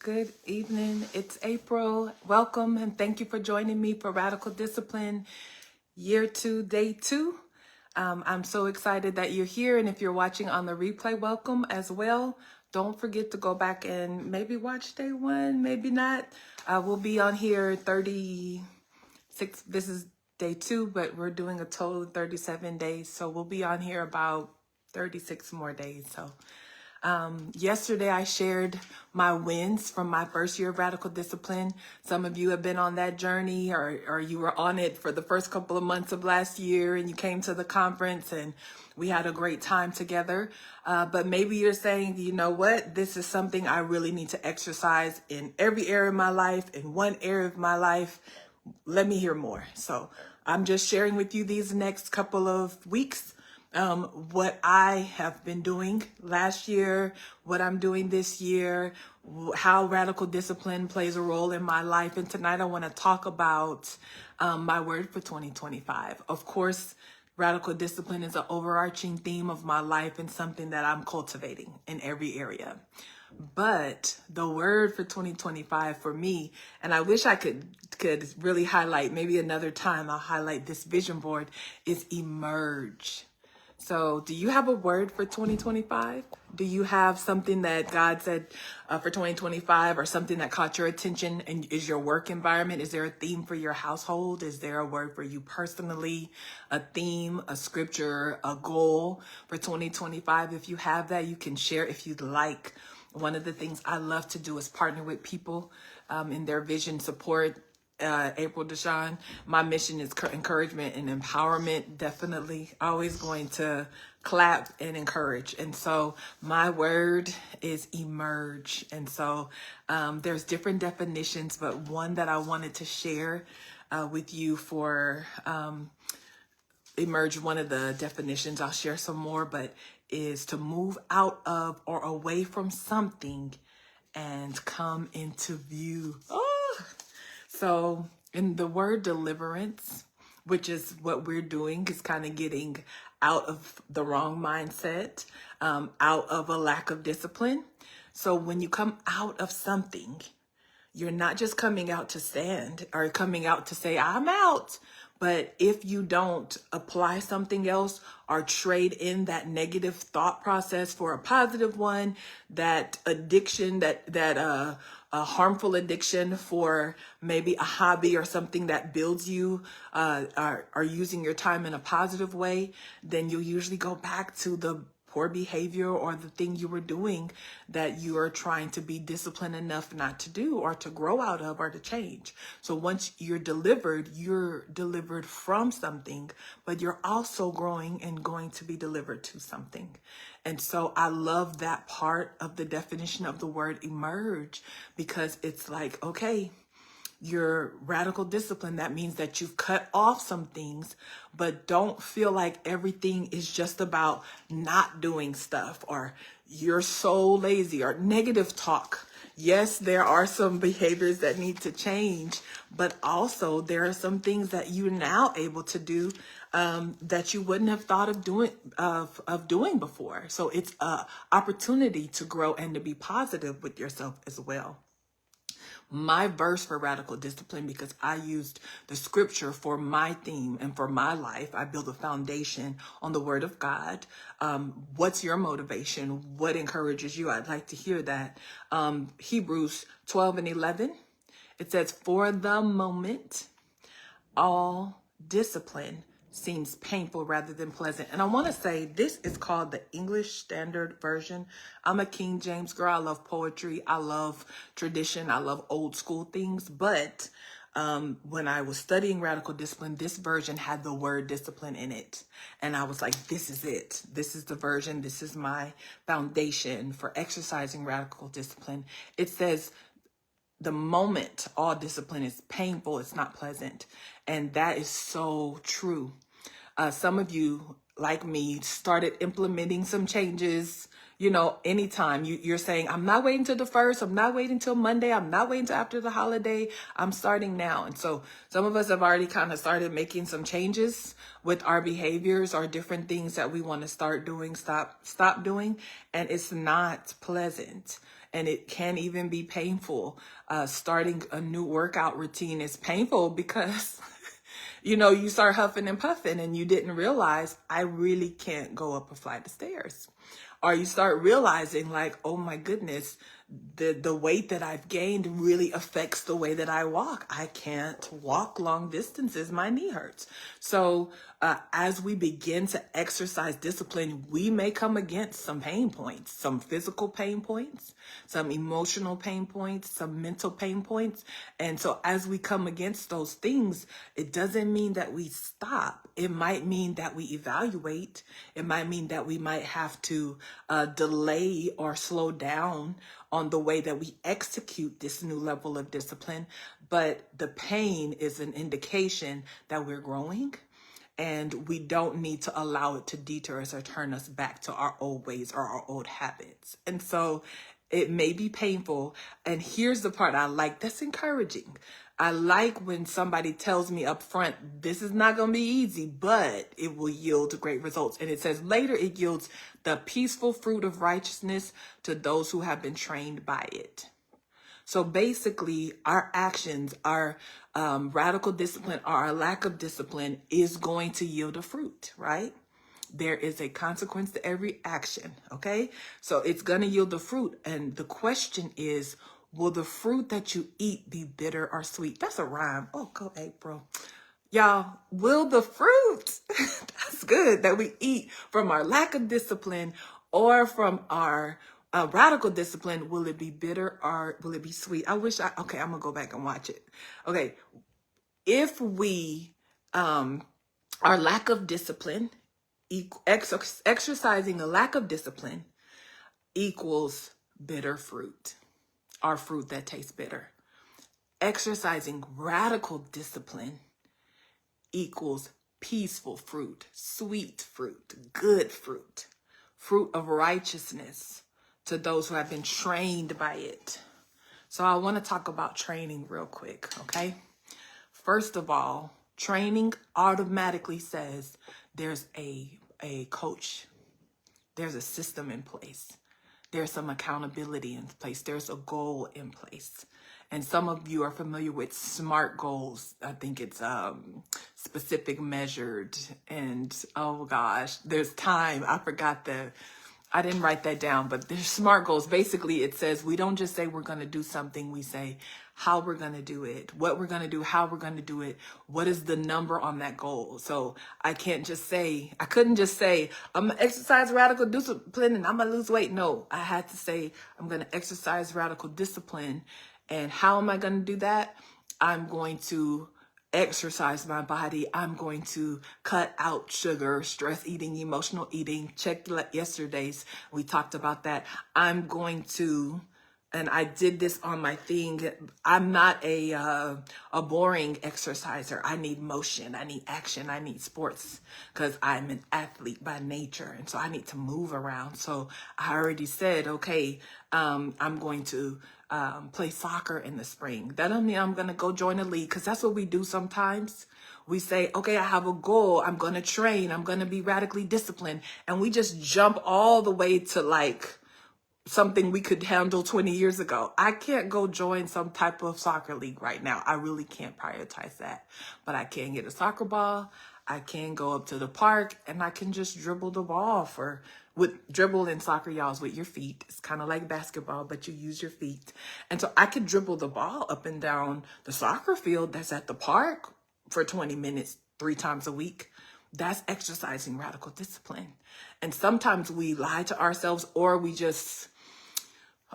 Good evening. It's April. Welcome and thank you for joining me for Radical Discipline Year 2, Day 2. I'm so excited that you're here, and if you're watching on the replay, welcome as well. Don't forget to go back and maybe watch Day 1, maybe not. We'll be on here 36. This is Day 2, but we're doing a total of 37 days, so we'll be on here about 36 more days. So yesterday I shared my wins from my first year of Radical Discipline. Some of you have been on that journey, or you were on it for the first couple of months of last year, and you came to the conference and we had a great time together. But maybe you're saying, you know what, this is something I really need to exercise in every area of my life, in one area of my life. Let me hear more. So I'm just sharing with you these next couple of weeks what I have been doing last year, what I'm doing this year, how radical discipline plays a role in my life. And tonight I want to talk about my word for 2025. Of course, radical discipline is an overarching theme of my life and something that I'm cultivating in every area. But the word for 2025 for me, and I wish I could really highlight, maybe another time I'll highlight this vision board, is emerge. So do you have a word for 2025? Do you have something that God said for 2025, or something that caught your attention? And is your work environment, is there a theme for your household? Is there a word for you personally, a theme, a scripture, a goal for 2025? If you have that, you can share if you'd like. One of the things I love to do is partner with people in their vision support. April Deshawn, my mission is encouragement and empowerment. Definitely always going to clap and encourage. And so my word is emerge. And so there's different definitions, but one that I wanted to share with you for emerge, one of the definitions, I'll share some more, but is to move out of or away from something and come into view. So in the word deliverance, which is what we're doing, is kind of getting out of the wrong mindset, out of a lack of discipline. So when you come out of something, you're not just coming out to stand or coming out to say, I'm out. But if you don't apply something else or trade in that negative thought process for a positive one, that addiction, a harmful addiction for maybe a hobby or something that builds you, are using your time in a positive way, then you'll usually go back to the poor behavior or the thing you were doing that you are trying to be disciplined enough not to do, or to grow out of, or to change. So once you're delivered from something, but you're also growing and going to be delivered to something. And so I love that part of the definition of the word emerge, because it's like, okay, your radical discipline, that means that you've cut off some things, but don't feel like everything is just about not doing stuff, or you're so lazy, or negative talk. Yes, there are some behaviors that need to change, but also there are some things that you're now able to do that you wouldn't have thought of doing before. So it's an opportunity to grow and to be positive with yourself as well. My verse for radical discipline, because I used the scripture for my theme and for my life, I build a foundation on the word of God. What's your motivation? What encourages you? I'd like to hear that. Hebrews 12:11, it says, for the moment, all discipline seems painful rather than pleasant. And I want to say this is called the English Standard Version. I'm a King James girl. I love poetry. I love tradition. I love old school things. But when I was studying radical discipline, this version had the word discipline in it. And I was like, this is it. This is the version. This is my foundation for exercising radical discipline. It says, the moment all discipline is painful, it's not pleasant. And that is so true. Some of you, like me, started implementing some changes, anytime you're saying, I'm not waiting till the first, I'm not waiting till Monday, I'm not waiting till after the holiday, I'm starting now. And so some of us have already kind of started making some changes with our behaviors or different things that we want to start doing, stop doing. And it's not pleasant. And it can even be painful. Starting a new workout routine is painful because you start huffing and puffing and you didn't realize I really can't go up a flight of stairs. Or you start realizing like, oh my goodness, the weight that I've gained really affects the way that I walk. I can't walk long distances. My knee hurts. So as we begin to exercise discipline, we may come against some pain points, some physical pain points, some emotional pain points, some mental pain points. And so as we come against those things, it doesn't mean that we stop. It might mean that we evaluate. It might mean that we might have to delay or slow down on the way that we execute this new level of discipline. But the pain is an indication that we're growing, and we don't need to allow it to deter us or turn us back to our old ways or our old habits. And so it may be painful. And here's the part I like that's encouraging. I like when somebody tells me up front, this is not going to be easy, but it will yield great results. And it says later it yields the peaceful fruit of righteousness to those who have been trained by it. So basically, our actions, our radical discipline, or our lack of discipline is going to yield a fruit, right? There is a consequence to every action, okay? So it's going to yield the fruit. And the question is, will the fruit that you eat be bitter or sweet? That's a rhyme. Oh, go April. Y'all, will the fruit, that's good, that we eat from our lack of discipline or from our radical discipline, will it be bitter or will it be sweet? Okay, I'm going to go back and watch it. Okay, if we, our lack of discipline, exercising a lack of discipline equals bitter fruit, or fruit that tastes bitter. Exercising radical discipline equals peaceful fruit, sweet fruit, good fruit, fruit of righteousness to those who have been trained by it. So I want to talk about training real quick, okay? First of all, training automatically says there's a coach, there's a system in place, there's some accountability in place, there's a goal in place. And some of you are familiar with SMART goals. I think it's specific, measured, and oh gosh, there's time. I didn't write that down, but there's SMART goals. Basically, it says we don't just say we're going to do something. We say how we're going to do it, what we're going to do, how we're going to do it. What is the number on that goal? So I couldn't just say, I'm going to exercise radical discipline and I'm going to lose weight. No, I had to say, I'm going to exercise radical discipline. And how am I going to do that? I'm going to exercise my body. I'm going to cut out sugar, stress eating, emotional eating. Check yesterday's. We talked about that. I'm going to, and I did this on my thing. I'm not a boring exerciser. I need motion. I need action. I need sports because I'm an athlete by nature. And so I need to move around. So I already said, okay, I'm going to play soccer in the spring. That doesn't mean I'm going to go join a league, because that's what we do sometimes. We say, okay, I have a goal. I'm going to train. I'm going to be radically disciplined. And we just jump all the way to like something we could handle 20 years ago. I can't go join some type of soccer league right now. I really can't prioritize that. But I can get a soccer ball. I can go up to the park and I can just dribble the ball with dribble in soccer, y'all, is with your feet. It's kind of like basketball, but you use your feet. And so I could dribble the ball up and down the soccer field that's at the park for 20 minutes, 3 times a week. That's exercising radical discipline. And sometimes we lie to ourselves, or we just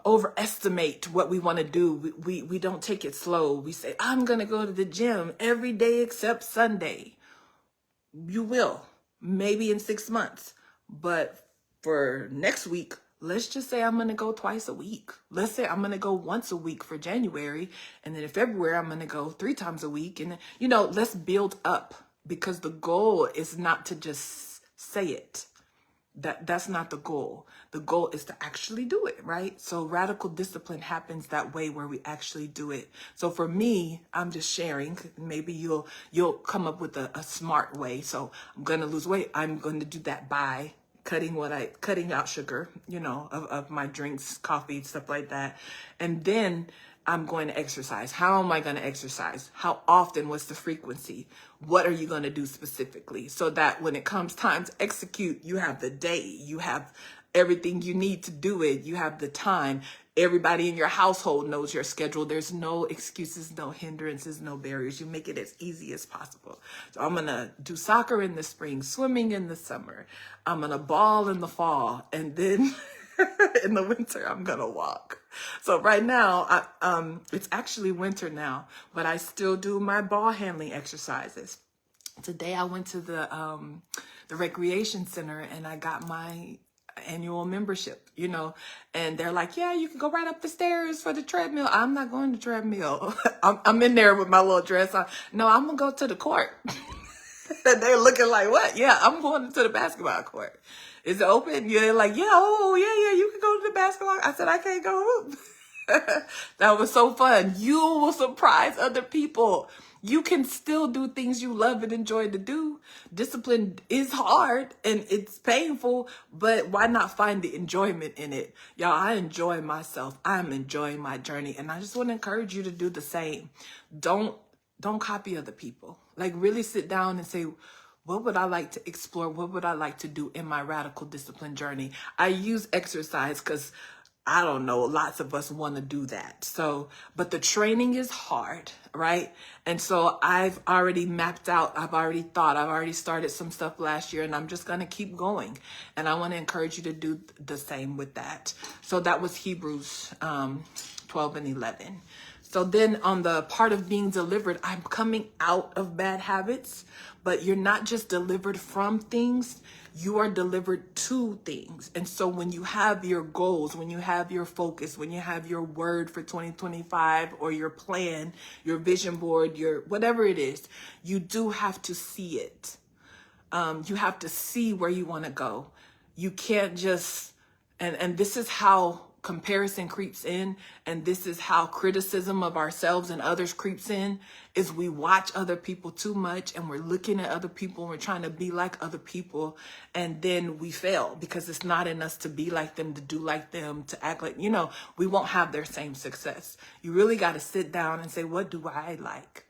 overestimate what we want to do. We don't take it slow. We say, I'm going to go to the gym every day except Sunday. You will, maybe in 6 months. But for next week, let's just say I'm going to go twice a week. Let's say I'm going to go once a week for January. And then in February, I'm going to go 3 times a week. And, let's build up, because the goal is not to just say it. That's not the goal. The goal is to actually do it, right? So radical discipline happens that way, where we actually do it. So for me, I'm just sharing. Maybe you'll come up with a smart way. So I'm gonna lose weight. I'm going to do that by cutting out sugar, of my drinks, coffee, stuff like that. And then I'm going to exercise. How am I going to exercise? How often? What's the frequency? What are you going to do specifically? So that when it comes time to execute, you have the day, you have everything you need to do it. You have the time. Everybody in your household knows your schedule. There's no excuses, no hindrances, no barriers. You make it as easy as possible. So I'm going to do soccer in the spring, swimming in the summer. I'm going to ball in the fall. And then in the winter, I'm going to walk. So right now, it's actually winter now, but I still do my ball handling exercises. Today I went to the recreation center and I got my annual membership, and they're like, yeah, you can go right up the stairs for the treadmill. I'm not going to treadmill. I'm in there with my little dress on. No, I'm gonna go to the court. And they're looking like, what? Yeah, I'm going to the basketball court. Is it open? Yeah, they're like, yeah, yeah, you can go to the basketball. I said, I can't go. That was so fun. You will surprise other people. You can still do things you love and enjoy to do. Discipline is hard and it's painful, but why not find the enjoyment in it? Y'all, I enjoy myself. I'm enjoying my journey, and I just want to encourage you to do the same. Don't copy other people. Like, really sit down and say, what would I like to explore? What would I like to do in my radical discipline journey? I use exercise because I don't know, lots of us want to do that. So, but the training is hard, right? And so I've already mapped out, I've already started some stuff last year, and I'm just going to keep going. And I want to encourage you to do the same with that. So that was Hebrews 12 and 11. So then on the part of being delivered, I'm coming out of bad habits, but you're not just delivered from things, you are delivered to things. And so when you have your goals, when you have your focus, when you have your word for 2025 or your plan, your vision board, your whatever it is, you do have to see it. You have to see where you want to go. You can't just, and this is how comparison creeps in, and this is how criticism of ourselves and others creeps in, is we watch other people too much, and we're looking at other people and we're trying to be like other people, and then we fail because it's not in us to be like them, to do like them, to act like, we won't have their same success. You really got to sit down and say, what do I like?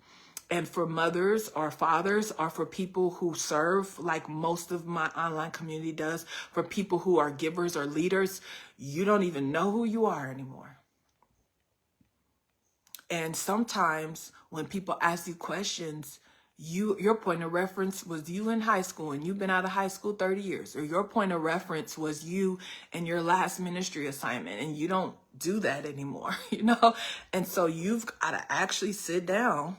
And for mothers or fathers, or for people who serve, like most of my online community does, for people who are givers or leaders, you don't even know who you are anymore. And sometimes when people ask you questions, your point of reference was you in high school and you've been out of high school 30 years, or your point of reference was you and your last ministry assignment, and you don't do that anymore, And so you've got to actually sit down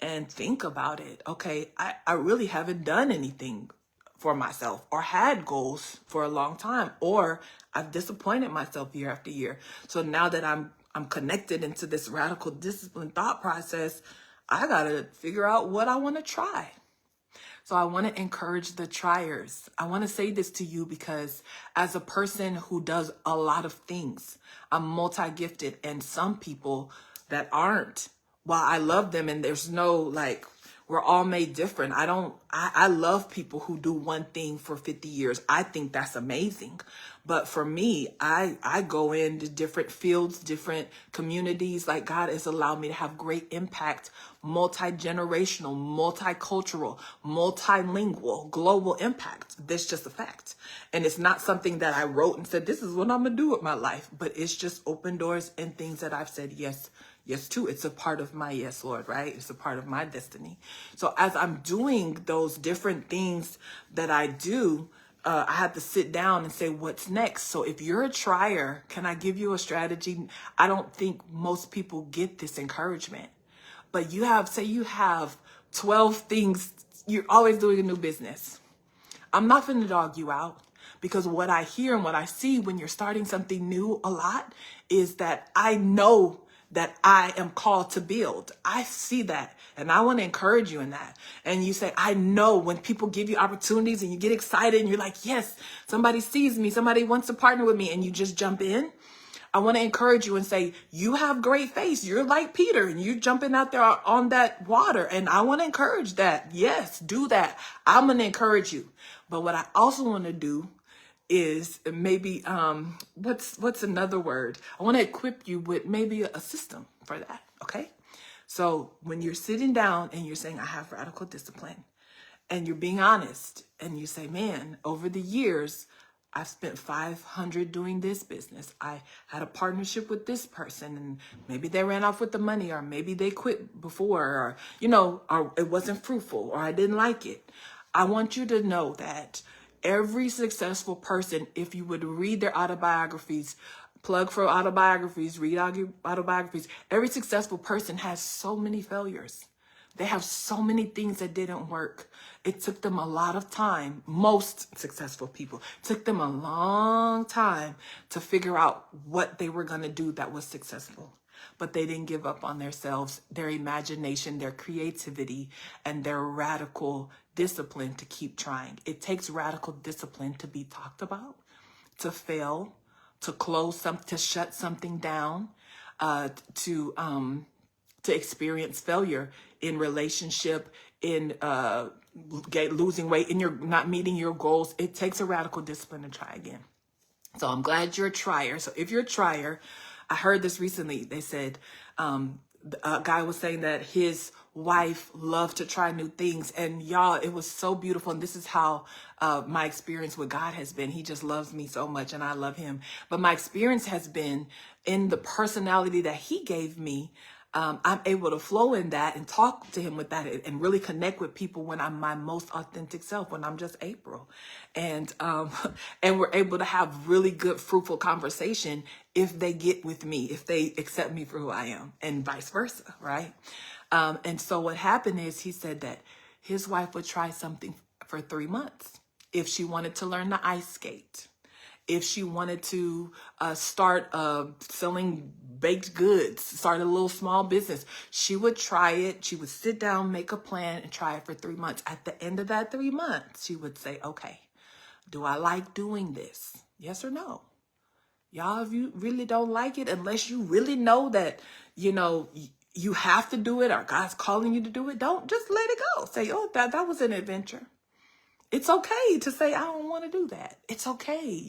and think about it. Okay, I really haven't done anything for myself or had goals for a long time, or I've disappointed myself year after year. So now that I'm connected into this radical discipline thought process, I got to figure out what I want to try. So I want to encourage the triers. I want to say this to you because as a person who does a lot of things, I'm multi-gifted, and some people that aren't, while I love them, and there's no we're all made different. I love people who do one thing for 50 years. I think that's amazing. But for me, I go into different fields, different communities. Like, God has allowed me to have great impact, multi-generational, multicultural, multilingual, global impact. That's just a fact. And it's not something that I wrote and said, this is what I'm going to do with my life. But it's just open doors and things that I've said yes to. It's a part of my yes, Lord, right? It's a part of my destiny. So as I'm doing those different things that I do, I have to sit down and say, what's next? So if you're a trier, can I give you a strategy? I don't think most people get this encouragement, but you have 12 things. You're always doing a new business. I'm not going to dog you out, because what I hear and what I see when you're starting something new a lot is that I know that I am called to build. I see that, and I want to encourage you in that. And you say, I know when people give you opportunities and you get excited and you're like, yes, somebody sees me, somebody wants to partner with me, and you just jump in. I want to encourage you and say, you have great faith. You're like Peter and you're jumping out there on that water. And I want to encourage that. Yes, do that. I'm going to encourage you. But what I also want to do is maybe, what's another word? I want to equip you with maybe a system for that. Okay. So when you're sitting down and you're saying, I have radical discipline, and you're being honest and you say, man, over the years, I've spent 500 doing this business. I had a partnership with this person and maybe they ran off with the money, or maybe they quit before, or, or it wasn't fruitful, or I didn't like it. I want you to know that every successful person, if you would read their autobiographies, plug for autobiographies, read autobiographies, every successful person has so many failures. They have so many things that didn't work. It took them a lot of time. Most successful people took them a long time to figure out what they were going to do that was successful. But they didn't give up on themselves, their imagination, their creativity, and their radical discipline to keep trying. It takes radical discipline to be talked about, to fail, to to shut something down, to experience failure in relationship, in losing weight, in your not meeting your goals. It takes a radical discipline to try again. So I'm glad you're a trier. So if you're a trier, I heard this recently. They said a guy was saying that his wife loved to try new things, and y'all, it was so beautiful. And this is how my experience with God has been. He just loves me so much, and I love him. But my experience has been in the personality that he gave me. I'm able to flow in that and talk to him with that and really connect with people when I'm my most authentic self, when I'm just April. And we're able to have really good, fruitful conversation if they get with me, if they accept me for who I am, and vice versa, right? And so what happened is he said that his wife would try something for 3 months. If she wanted to learn the ice skate, if she wanted to start selling baked goods, start a little small business, she would try it. She would sit down, make a plan, and try it for 3 months. At the end of that 3 months, she would say, okay, do I like doing this? Yes or no? Y'all, if you really don't like it, unless you really know that, you have to do it or God's calling you to do it, don't just let it go. Say, oh, that was an adventure. It's okay to say, I don't want to do that. It's okay,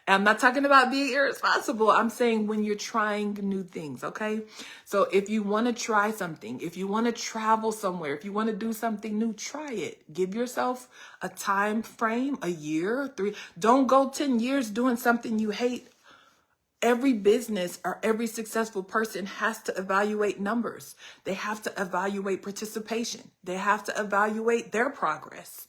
I'm not talking about being irresponsible. I'm saying when you're trying new things, okay? So if you want to try something, if you want to travel somewhere, if you want to do something new, try it. Give yourself a time frame, a year, 3. Don't go 10 years doing something you hate. Every business or every successful person has to evaluate numbers. They have to evaluate participation. They have to evaluate their progress.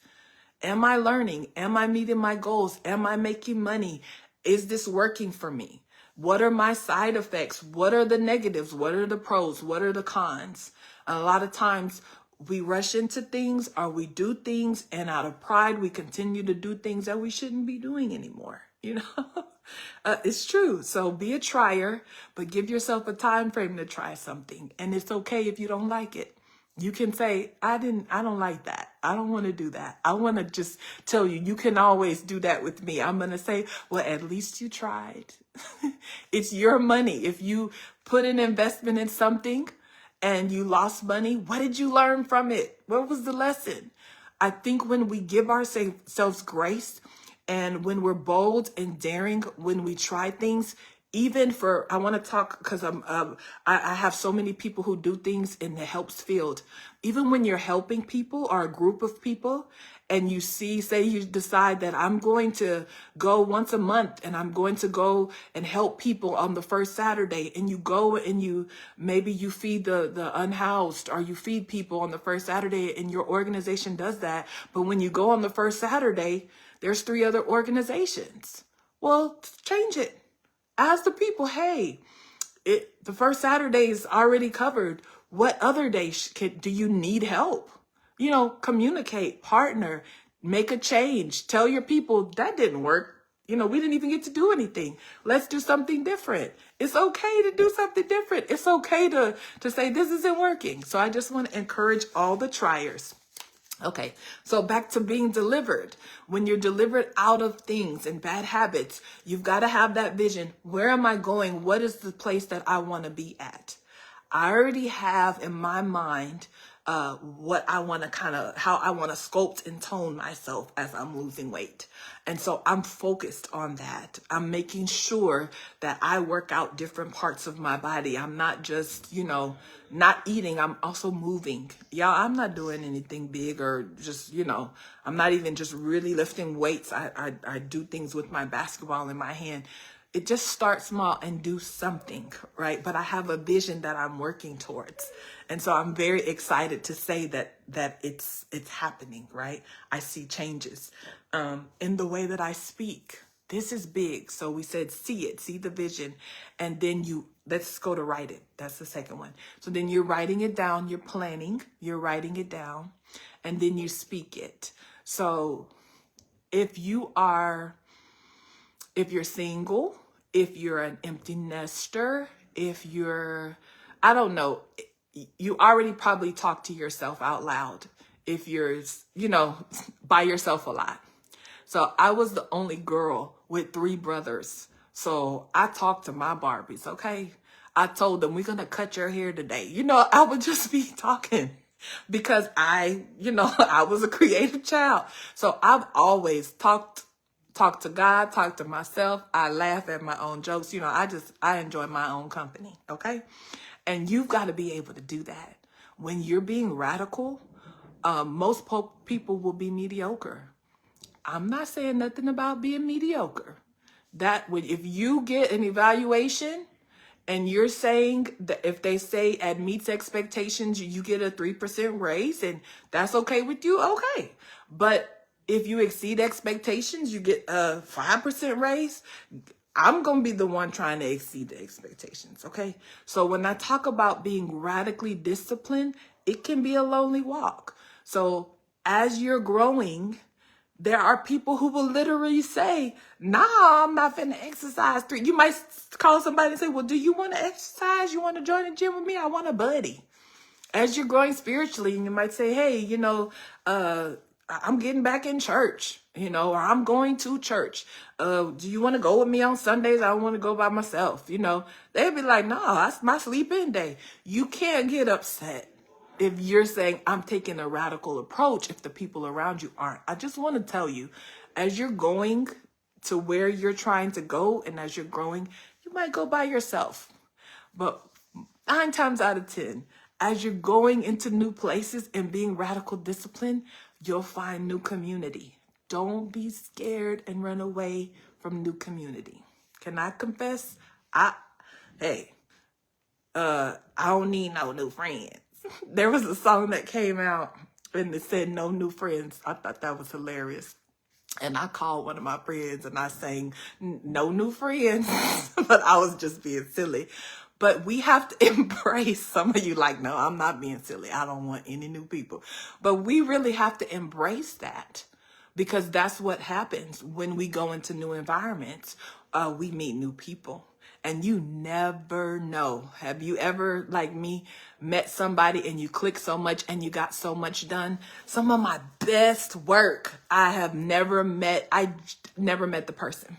Am I learning? Am I meeting my goals? Am I making money? Is this working for me? What are my side effects? What are the negatives? What are the pros? What are the cons? And a lot of times we rush into things or we do things, and out of pride, we continue to do things that we shouldn't be doing anymore. It's true. So be a trier, but give yourself a time frame to try something. And it's okay if you don't like it. You can say, I don't like that. I don't want to do that. I want to just tell you, you can always do that with me. I'm going to say, well, at least you tried. It's your money. If you put an investment in something and you lost money, what did you learn from it? What was the lesson? I think when we give ourselves grace and when we're bold and daring, when we try things, I want to talk because I have so many people who do things in the helps field. Even when you're helping people or a group of people and say you decide that I'm going to go once a month and I'm going to go and help people on the first Saturday, and you go and maybe you feed the unhoused or you feed people on the first Saturday, and your organization does that. But when you go on the first Saturday, there's 3 other organizations. Well, change it. Ask the people, hey, the first Saturday is already covered. What other days do you need help? Communicate, partner, make a change. Tell your people that didn't work. We didn't even get to do anything. Let's do something different. It's okay to do something different. It's okay to say this isn't working. So I just want to encourage all the triers. Okay, so back to being delivered. When you're delivered out of things and bad habits, you've got to have that vision. Where am I going? What is the place that I want to be at? I already have in my mind what I want to how I want to sculpt and tone myself as I'm losing weight. And so I'm focused on that. I'm making sure that I work out different parts of my body. I'm not just, not eating. I'm also moving. Y'all, I'm not doing anything big or just, I'm not even just really lifting weights. I do things with my basketball in my hand. It just start small and do something, right? But I have a vision that I'm working towards. And so I'm very excited to say that it's happening, right? I see changes in the way that I speak. This is big. So we said, see the vision. And then let's go to write it. That's the second one. So then you're writing it down, you're planning, you're writing it down, and then you speak it. So if you're single, if you're an empty nester, if you're, I don't know, you already probably talk to yourself out loud if you're, by yourself a lot. So I was the only girl with 3 brothers. So I talked to my Barbies, okay? I told them, we're going to cut your hair today. I would just be talking because I was a creative child. So I've always talk to God, talk to myself. I laugh at my own jokes. I enjoy my own company. Okay. And you've got to be able to do that. When you're being radical, most people will be mediocre. I'm not saying nothing about being mediocre. If you get an evaluation and you're saying that if they say it meets expectations, you get a 3% raise, and that's okay with you, okay. But if you exceed expectations, you get a 5% raise. I'm going to be the one trying to exceed the expectations, okay? So when I talk about being radically disciplined, it can be a lonely walk. So as you're growing, there are people who will literally say, nah, I'm not finna exercise 3. You might call somebody and say, well, do you want to exercise? You want to join the gym with me? I want a buddy. As you're growing spiritually, you might say, hey, I'm getting back in church, or I'm going to church. Do you want to go with me on Sundays? I want to go by myself. They'd be like, no, that's my sleep-in day. You can't get upset if you're saying I'm taking a radical approach if the people around you aren't. I just want to tell you, as you're going to where you're trying to go and as you're growing, you might go by yourself. But 9 times out of 10, as you're going into new places and being radical discipline, you'll find new community. Don't be scared and run away from new community. Can I confess? I don't need no new friends. There was a song that came out and it said no new friends. I thought that was hilarious. And I called one of my friends and I sang no new friends, but I was just being silly. But we have to embrace, some of you like, no, I'm not being silly. I don't want any new people. But we really have to embrace that because that's what happens when we go into new environments. We meet new people. And you never know. Have you ever, like me, met somebody and you click so much and you got so much done? Some of my best work I never met the person.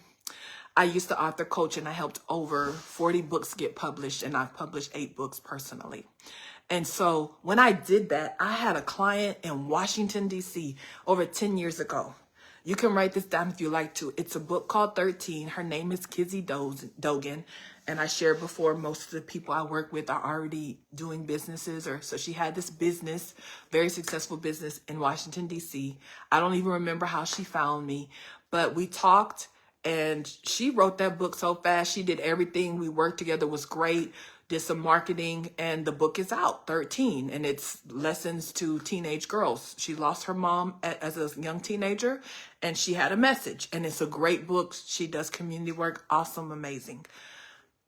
I used to author coach and I helped over 40 books get published, and I've published 8 books personally. And so when I did that, I had a client in Washington, D.C. over 10 years ago. You can write this down if you like to. It's a book called 13. Her name is Kizzy Dogan. And I shared before, most of the people I work with are already doing businesses. So she had this business, very successful business in Washington, D.C. I don't even remember how she found me, but we talked and she wrote that book so fast. She did everything. We worked together, was great. Did some marketing, and the book is out, 13, and it's lessons to teenage girls. She lost her mom as a young teenager, and she had a message, and it's a great book. She does community work, awesome, amazing.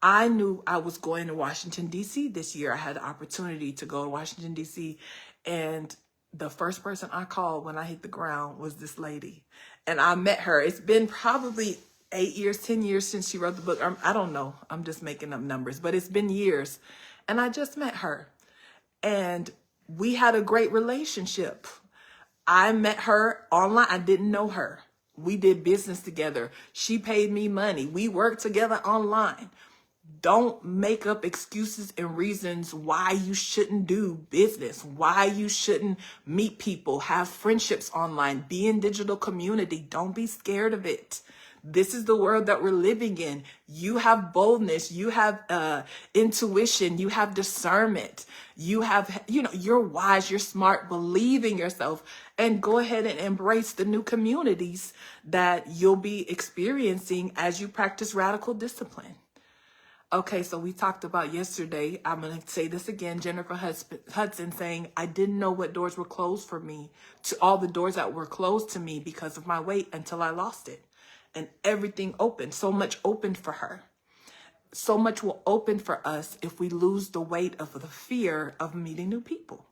I knew I was going to Washington, D.C. this year. I had the opportunity to go to Washington, D.C., and the first person I called when I hit the ground was this lady, and I met her. It's been probably 8 years, 10 years since she wrote the book. I don't know. I'm just making up numbers, but it's been years. And I just met her and we had a great relationship. I met her online. I didn't know her. We did business together. She paid me money. We worked together online. Don't make up excuses and reasons why you shouldn't do business, why you shouldn't meet people, have friendships online, be in digital community. Don't be scared of it. This is the world that we're living in. You have boldness, you have intuition, you have discernment, you have, you're wise, you're smart, believe in yourself, and go ahead and embrace the new communities that you'll be experiencing as you practice radical discipline. Okay, so we talked about yesterday, I'm going to say this again, Jennifer Hudson saying, I didn't know what doors were closed for me, to all the doors that were closed to me because of my weight until I lost it. And everything opened, so much opened for her. So much will open for us if we lose the weight of the fear of meeting new people.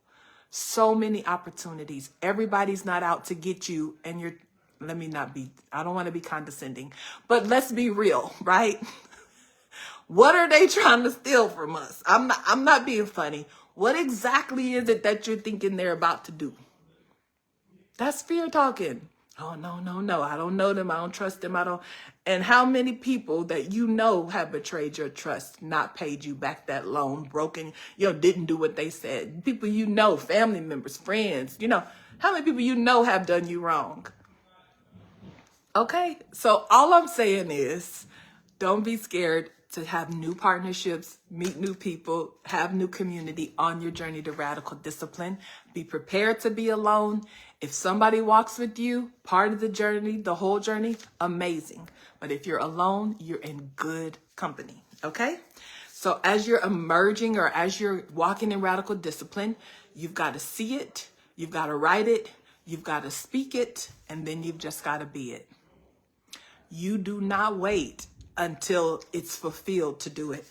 So many opportunities. Everybody's not out to get you, and I don't want to be condescending, but let's be real, right? What are they trying to steal from us? I'm not being funny. What exactly is it that you're thinking they're about to do? That's fear talking. Oh, no. I don't know them. I don't trust them. And how many people that you know have betrayed your trust, not paid you back that loan, broken, didn't do what they said. People family members, friends, how many people have done you wrong? Okay, so all I'm saying is don't be scared to have new partnerships, meet new people, have new community on your journey to radical discipline. Be prepared to be alone. If somebody walks with you, part of the journey, the whole journey, amazing. But if you're alone, you're in good company, okay? So as you're emerging or as you're walking in radical discipline, you've got to see it, you've got to write it, you've got to speak it, and then you've just got to be it. You do not wait until it's fulfilled to do it.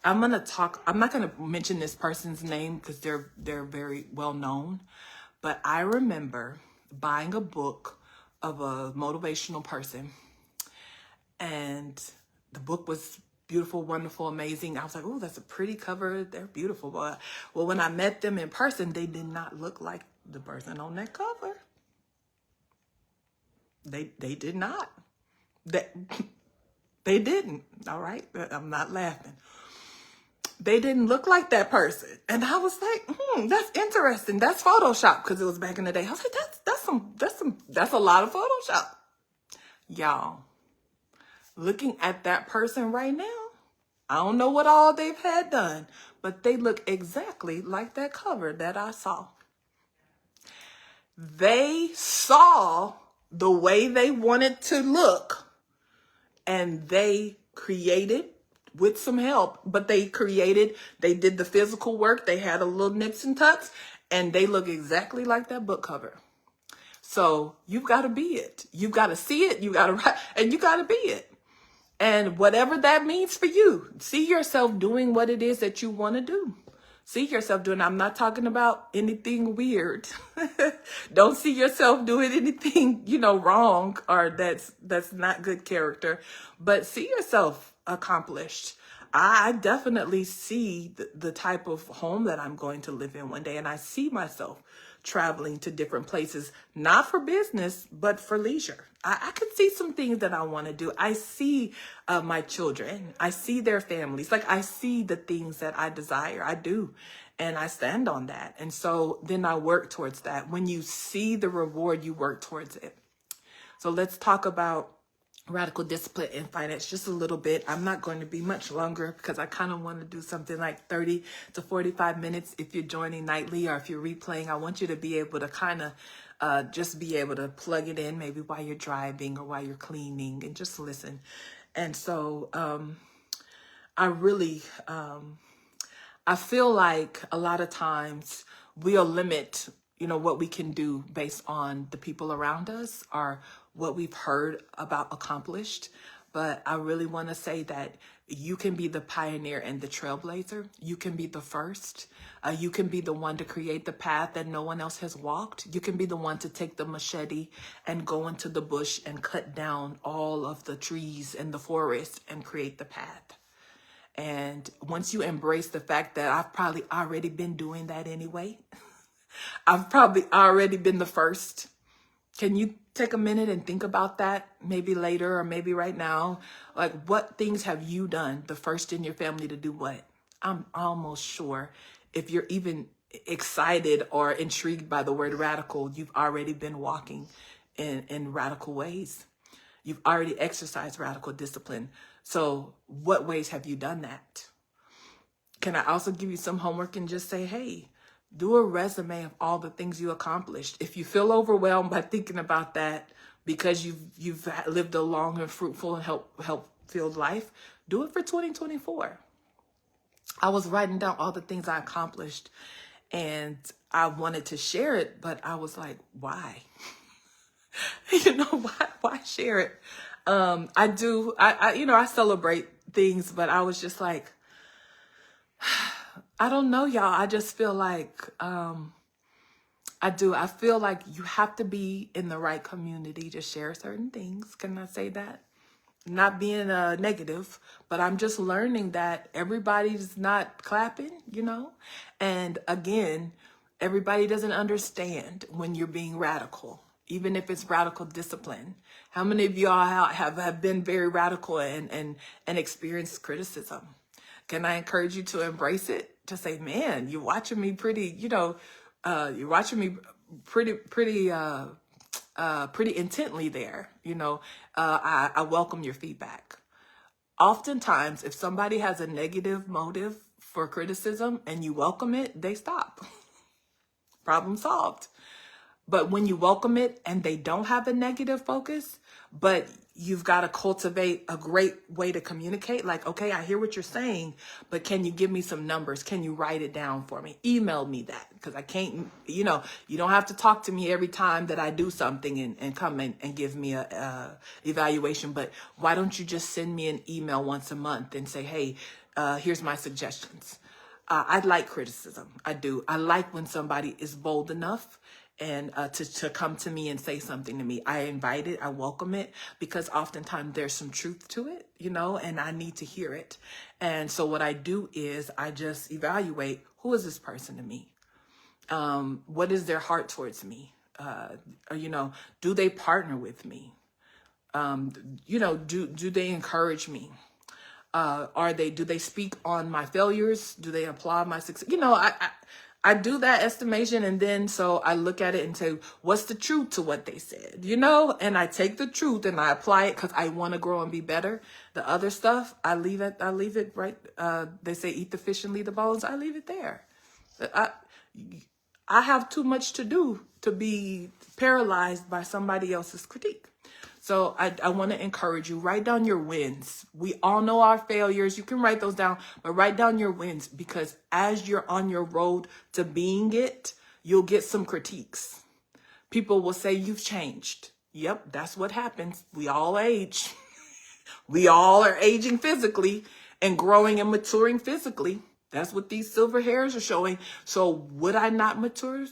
I'm not going to mention this person's name because they're very well known, but I remember buying a book of a motivational person, and the book was beautiful, wonderful, amazing. I was like, oh, that's a pretty cover. They're beautiful. But well, when I met them in person, they did not look like the person on that cover. They did not. They didn't. All right. I'm not laughing. They didn't look like that person. And I was like, that's interesting. That's Photoshop, because it was back in the day. I was like, that's a lot of Photoshop. Y'all, looking at that person right now, I don't know what all they've had done, but they look exactly like that cover that I saw. They saw the way they wanted to look, and they created with some help, but they did the physical work. They had a little nips and tucks, and they look exactly like that book cover. So you've got to be it. You've got to see it. You got to write, and you got to be it. And whatever that means for you, see yourself doing what it is that you want to do. See yourself doing, I'm not talking about anything weird. Don't see yourself doing anything, wrong, or that's not good character, but see yourself accomplished. I definitely see the type of home that I'm going to live in one day. And I see myself traveling to different places, not for business, but for leisure. I could see some things that I want to do. I see my children. I see their families. Like, I see the things that I desire. I do. And I stand on that. And so then I work towards that. When you see the reward, you work towards it. So let's talk about radical discipline in finance just a little bit. I'm not going to be much longer because I kind of want to do something like 30 to 45 minutes. If you're joining nightly or if you're replaying, I want you to be able to kind of just be able to plug it in maybe while you're driving or while you're cleaning and just listen. And so I really, I feel like a lot of times we'll limit what we can do based on the people around us or what we've heard about accomplished. But I really want to say that you can be the pioneer and the trailblazer. You can be the first. You can be the one to create the path that no one else has walked. You can be the one to take the machete and go into the bush and cut down all of the trees in the forest and create the path. And once you embrace the fact that I've probably already been doing that anyway, I've probably already been the first. Can you take a minute and think about that? Maybe later or maybe right now. Like, what things have you done, the first in your family to do what? I'm almost sure if you're even excited or intrigued by the word radical, you've already been walking in radical ways. You've already exercised radical discipline. So what ways have you done that? Can I also give you some homework and just say, hey, do a resume of all the things you accomplished. If you feel overwhelmed by thinking about that because you've lived a long and fruitful and help-filled life, do it for 2024. I was writing down all the things I accomplished and I wanted to share it, but I was like, why? Why share it? I celebrate things, but I was just like, I don't know, y'all. I just feel like, I feel like you have to be in the right community to share certain things. Can I say that? Not being negative, but I'm just learning that everybody's not clapping, and again, everybody doesn't understand when you're being radical, even if it's radical discipline. How many of y'all have been very radical and experienced criticism? Can I encourage you to embrace it? To say, man, you're watching me pretty intently there. I welcome your feedback. Oftentimes, if somebody has a negative motive for criticism and you welcome it, they stop. Problem solved. But when you welcome it and they don't have a negative focus, but you've got to cultivate a great way to communicate. Like, okay, I hear what you're saying, but can you give me some numbers? Can you write it down for me? Email me that, because I can't, you don't have to talk to me every time that I do something and come and give me a evaluation. But why don't you just send me an email once a month and say, hey, here's my suggestions. I like criticism. I do. I like when somebody is bold enough and to come to me and say something to me. I invite it, I welcome it, because oftentimes there's some truth to it, and I need to hear it. And so what I do is I just evaluate, who is this person to me? What is their heart towards me? Do they partner with me? Do they encourage me? Do they speak on my failures? Do they applaud my success? I do that estimation, and then so I look at it and say, what's the truth to what they said, and I take the truth and I apply it because I want to grow and be better. The other stuff, I leave it right. They say, eat the fish and leave the bones. I leave it there. I have too much to do to be paralyzed by somebody else's critique. So I want to encourage you, write down your wins. We all know our failures. You can write those down, but write down your wins, because as you're on your road to being it, you'll get some critiques. People will say you've changed. Yep, that's what happens. We all age. We all are aging physically and growing and maturing physically. That's what these silver hairs are showing. So would I not mature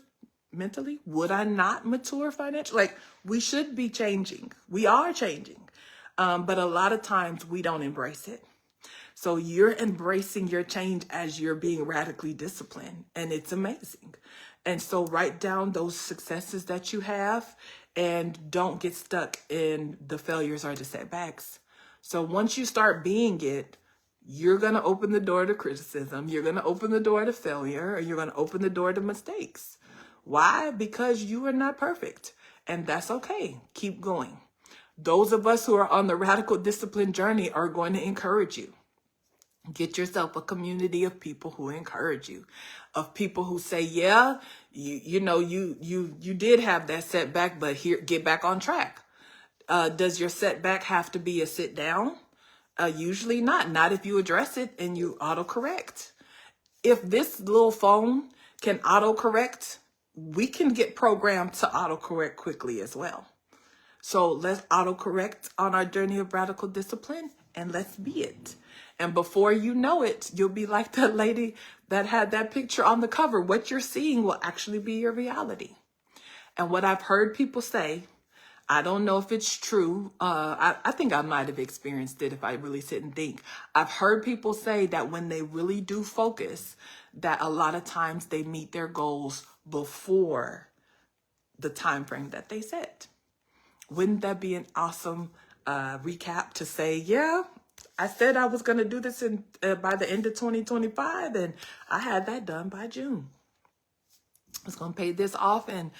mentally? Would I not mature financially? Like, we should be changing. We are changing. But a lot of times we don't embrace it. So you're embracing your change as you're being radically disciplined, and it's amazing. And so write down those successes that you have and don't get stuck in the failures or the setbacks. So once you start being it, you're going to open the door to criticism. You're going to open the door to failure, or you're going to open the door to mistakes. Why? Because you are not perfect, and that's okay. Keep going. Those of us who are on the radical discipline journey are going to encourage you. Get yourself a community of people who encourage you, of people who say, yeah, you did have that setback, but here, get back on track. Does your setback have to be a sit down? Usually not if you address it and you autocorrect. If this little phone can autocorrect, we can get programmed to autocorrect quickly as well. So let's autocorrect on our journey of radical discipline and let's be it. And before you know it, you'll be like that lady that had that picture on the cover. What you're seeing will actually be your reality. And what I've heard people say, I don't know if it's true. I think I might have experienced it if I really sit and think. I've heard people say that when they really do focus, that a lot of times they meet their goals before the time frame that they set. Wouldn't that be an awesome recap to say, yeah, I said I was going to do this by the end of 2025, and I had that done by June. I was going to pay this off in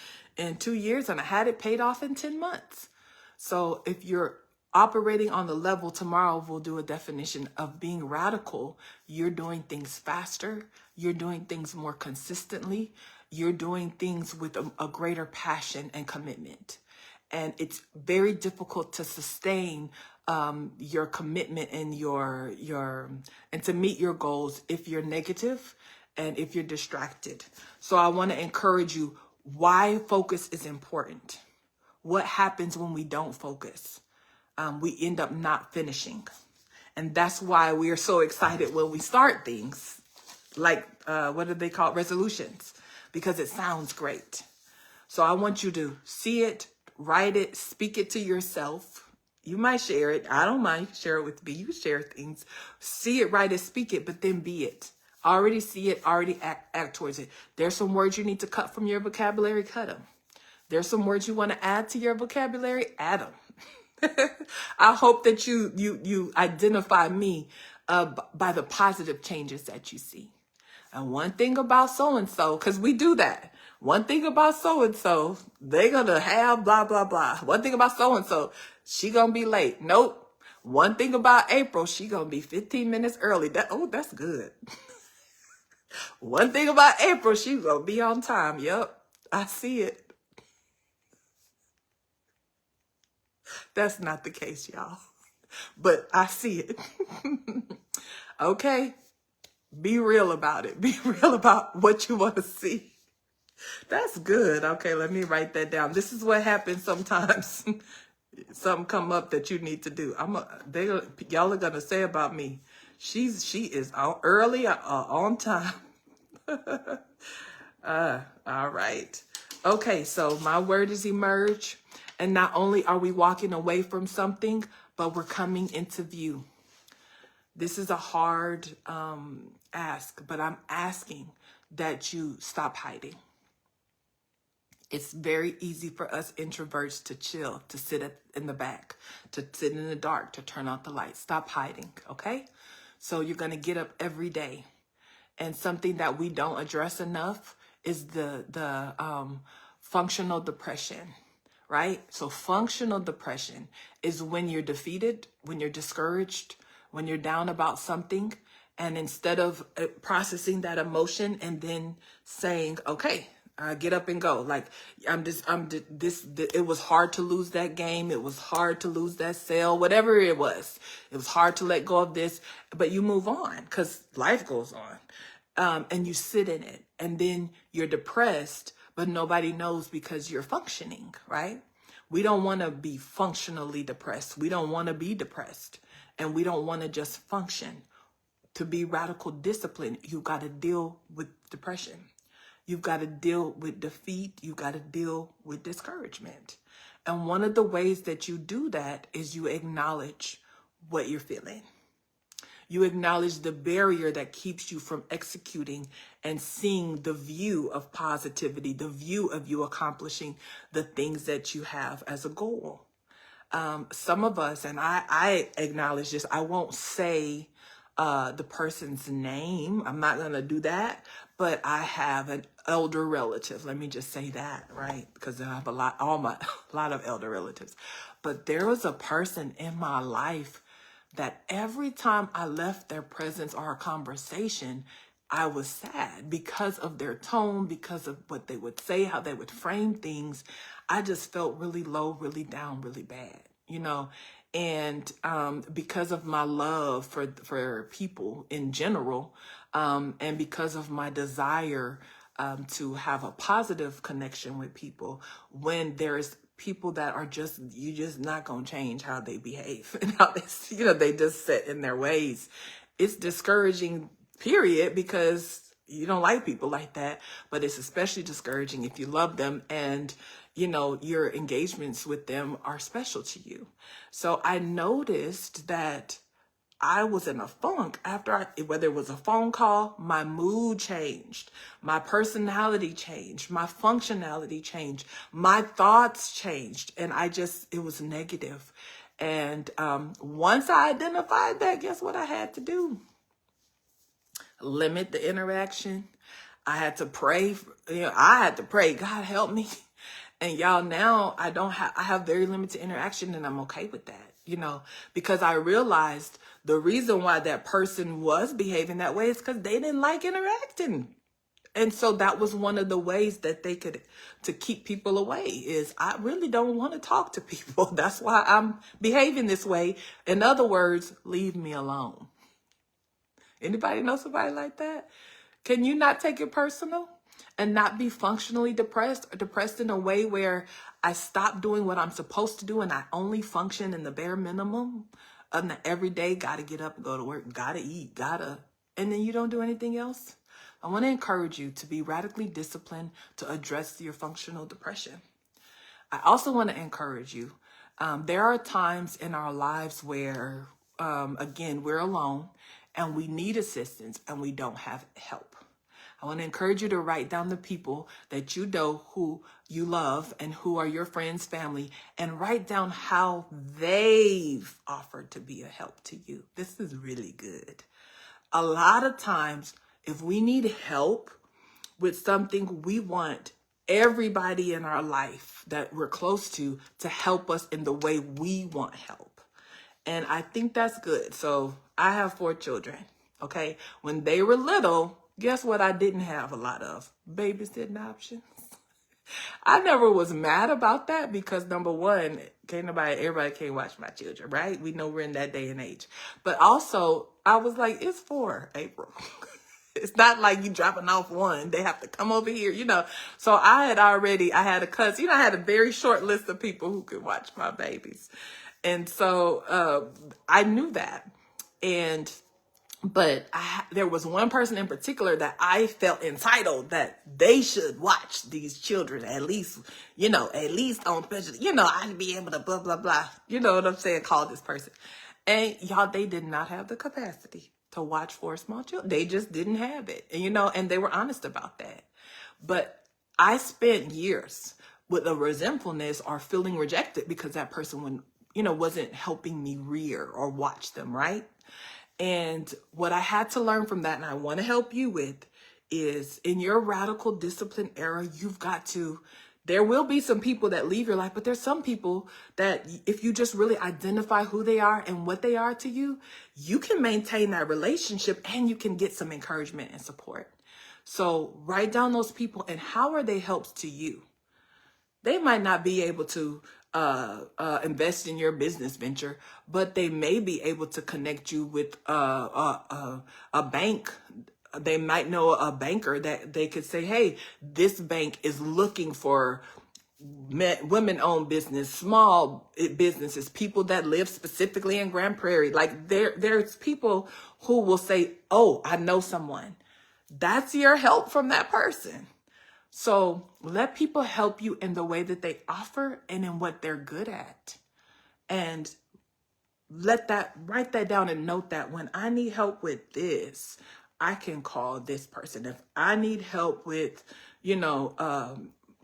2 years, and I had it paid off in 10 months. So if you're operating on the level, tomorrow we'll do a definition of being radical. You're doing things faster. You're doing things more consistently. You're doing things with a greater passion and commitment. And it's very difficult to sustain your commitment and and to meet your goals if you're negative and if you're distracted. So I want to encourage you why focus is important. What happens when we don't focus? We end up not finishing. And that's why we are so excited when we start things like, what do they call it? Resolutions, because it sounds great. So I want you to see it, write it, speak it to yourself. You might share it. I don't mind. You can share it with me. You can share things. See it, write it, speak it, but then be it. Already see it, already act towards it. There's some words you need to cut from your vocabulary, cut them. There's some words you want to add to your vocabulary, add them. I hope that you identify me by the positive changes that you see. And one thing about so-and-so, because we do that. One thing about so-and-so, they're going to have blah, blah, blah. One thing about so-and-so, she going to be late. Nope. One thing about April, she going to be 15 minutes early. That's good. One thing about April, she going to be on time. Yep. I see it. That's not the case, y'all. But I see it. Okay. Be real about it. Be real about what you want to see. That's good. Okay, let me write that down. This is what happens sometimes. Something come up that you need to do. Y'all are gonna say about me, she is early, on time. All right. Okay, so my word is emerge. And not only are we walking away from something, but we're coming into view. This is a hard ask, but I'm asking that you stop hiding. It's very easy for us introverts to chill, to sit in the back, to sit in the dark, to turn out the lights. Stop hiding, okay? So you're going to get up every day. And something that we don't address enough is the functional depression, right? So functional depression is when you're defeated, when you're discouraged, when you're down about something. And instead of processing that emotion and then saying, okay, get up and go. Like, it was hard to lose that game. It was hard to lose that sale, whatever it was. It was hard to let go of this, but you move on because life goes on. And you sit in it and then you're depressed, but nobody knows because you're functioning, right? We don't want to be functionally depressed. We don't want to be depressed and we don't want to just function. To be radical discipline, you got to deal with depression. You've got to deal with defeat. You've got to deal with discouragement. And one of the ways that you do that is you acknowledge what you're feeling. You acknowledge the barrier that keeps you from executing and seeing the view of positivity, the view of you accomplishing the things that you have as a goal. Some of us, and I acknowledge this, I won't say the person's name. I'm not going to do that. But I have an elder relative. Let me just say that, right? Because I have a lot of elder relatives. But there was a person in my life that every time I left their presence or a conversation, I was sad because of their tone, because of what they would say, how they would frame things. I just felt really low, really down, really bad, and because of my love for people in general, and because of my desire to have a positive connection with people, when there's people that are you just not going to change how they behave and how they just set in their ways. It's discouraging, period, because you don't like people like that, but it's especially discouraging if you love them and, your engagements with them are special to you. So I noticed that I was in a funk after whether it was a phone call, my mood changed, my personality changed, my functionality changed, my thoughts changed, and it was negative. And once I identified that, guess what I had to do? Limit the interaction. I had to pray. I had to pray, God help me. And y'all, now I have very limited interaction, and I'm okay with that, because I realized the reason why that person was behaving that way is because they didn't like interacting. And so that was one of the ways that they could, to keep people away, is I really don't want to talk to people. That's why I'm behaving this way. In other words, leave me alone. Anybody know somebody like that? Can you not take it personal and not be functionally depressed, or depressed in a way where I stop doing what I'm supposed to do and I only function in the bare minimum of the everyday, gotta get up and go to work, gotta eat, and then you don't do anything else? I want to encourage you to be radically disciplined to address your functional depression. I also want to encourage you. There are times in our lives where, again, we're alone and we need assistance and we don't have help. I want to encourage you to write down the people that you know who you love and who are your friends, family, and write down how they've offered to be a help to you. This is really good. A lot of times, if we need help with something, we want everybody in our life that we're close to help us in the way we want help. And I think that's good. So I have 4 children, okay? When they were little, guess what I didn't have a lot of? Babysitting options. I never was mad about that because, number one, everybody can't watch my children, right? We know we're in that day and age. But also, I was like, it's 4, April. It's not like you dropping off one. They have to come over here, So I had a cousin, I had a very short list of people who could watch my babies. And so I knew that. But there was one person in particular that I felt entitled that they should watch these children at least on special, I'd be able to blah, blah, blah. You know what I'm saying? Call this person. And y'all, they did not have the capacity to watch 4 small children. They just didn't have it. And they were honest about that. But I spent years with a resentfulness or feeling rejected because that person wasn't helping me rear or watch them, right? And what I had to learn from that, and I want to help you with, is in your radical discipline era, there will be some people that leave your life, but there's some people that if you just really identify who they are and what they are to you, you can maintain that relationship and you can get some encouragement and support. So write down those people and how are they helps to you? They might not be able to invest in your business venture, but they may be able to connect you with a bank. They might know a banker that they could say, hey, this bank is looking for women-owned business, small businesses, people that live specifically in Grand Prairie. Like there's people who will say, oh, I know someone. That's your help from that person. So let people help you in the way that they offer and in what they're good at. And write that down and note that when I need help with this, I can call this person. If I need help with,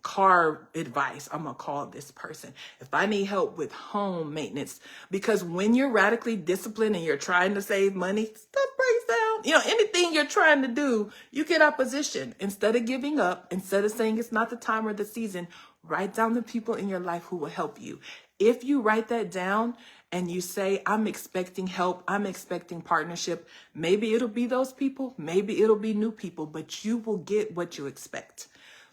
car advice, I'm going to call this person. If I need help with home maintenance, because when you're radically disciplined and you're trying to save money, stuff breaks down. Anything you're trying to do, you get opposition. Instead of giving up, instead of saying it's not the time or the season, write down the people in your life who will help you. If you write that down and you say, I'm expecting help, I'm expecting partnership, maybe it'll be those people, maybe it'll be new people, but you will get what you expect.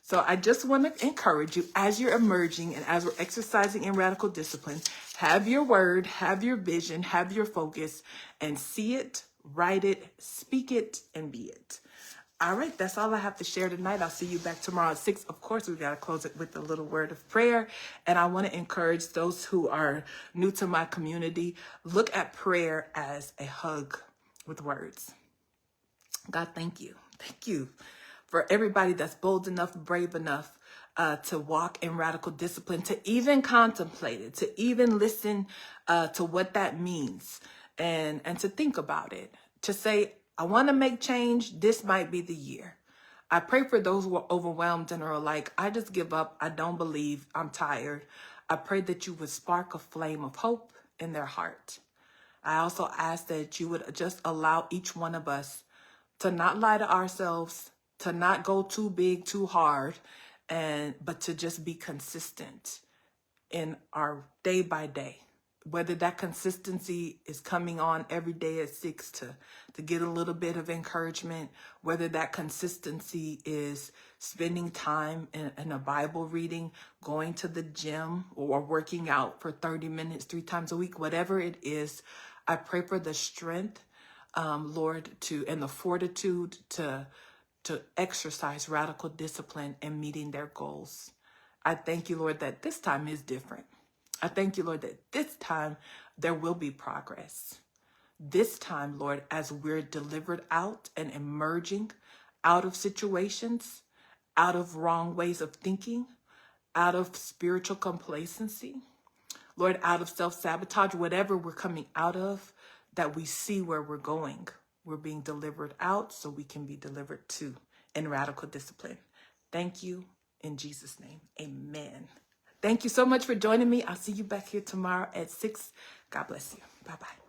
So I just want to encourage you as you're emerging and as we're exercising in radical discipline, have your word, have your vision, have your focus, and see it, write it, speak it, and be it. All right, that's all I have to share tonight. I'll see you back tomorrow at 6. Of course, we got to close it with a little word of prayer. And I want to encourage those who are new to my community, look at prayer as a hug with words. God, thank you. Thank you for everybody that's bold enough, brave enough to walk in radical discipline, to even contemplate it, to even listen to what that means, and to think about it, to say, I want to make change. This might be the year. I pray for those who are overwhelmed and are like, I just give up. I don't believe. I'm tired. I pray that you would spark a flame of hope in their heart. I also ask that you would just allow each one of us to not lie to ourselves, to not go too big, too hard, but to just be consistent in our day by day. Whether that consistency is coming on every day at 6 to get a little bit of encouragement, whether that consistency is spending time in a Bible reading, going to the gym, or working out for 30 minutes 3 times a week, whatever it is, I pray for the strength, Lord, and the fortitude to exercise radical discipline in meeting their goals. I thank you, Lord, that this time is different. I thank you, Lord, that this time there will be progress. This time, Lord, as we're delivered out and emerging out of situations, out of wrong ways of thinking, out of spiritual complacency, Lord, out of self-sabotage, whatever we're coming out of, that we see where we're going. We're being delivered out so we can be delivered to in radical discipline. Thank you in Jesus' name. Amen. Thank you so much for joining me. I'll see you back here tomorrow at 6. God bless you. Bye-bye.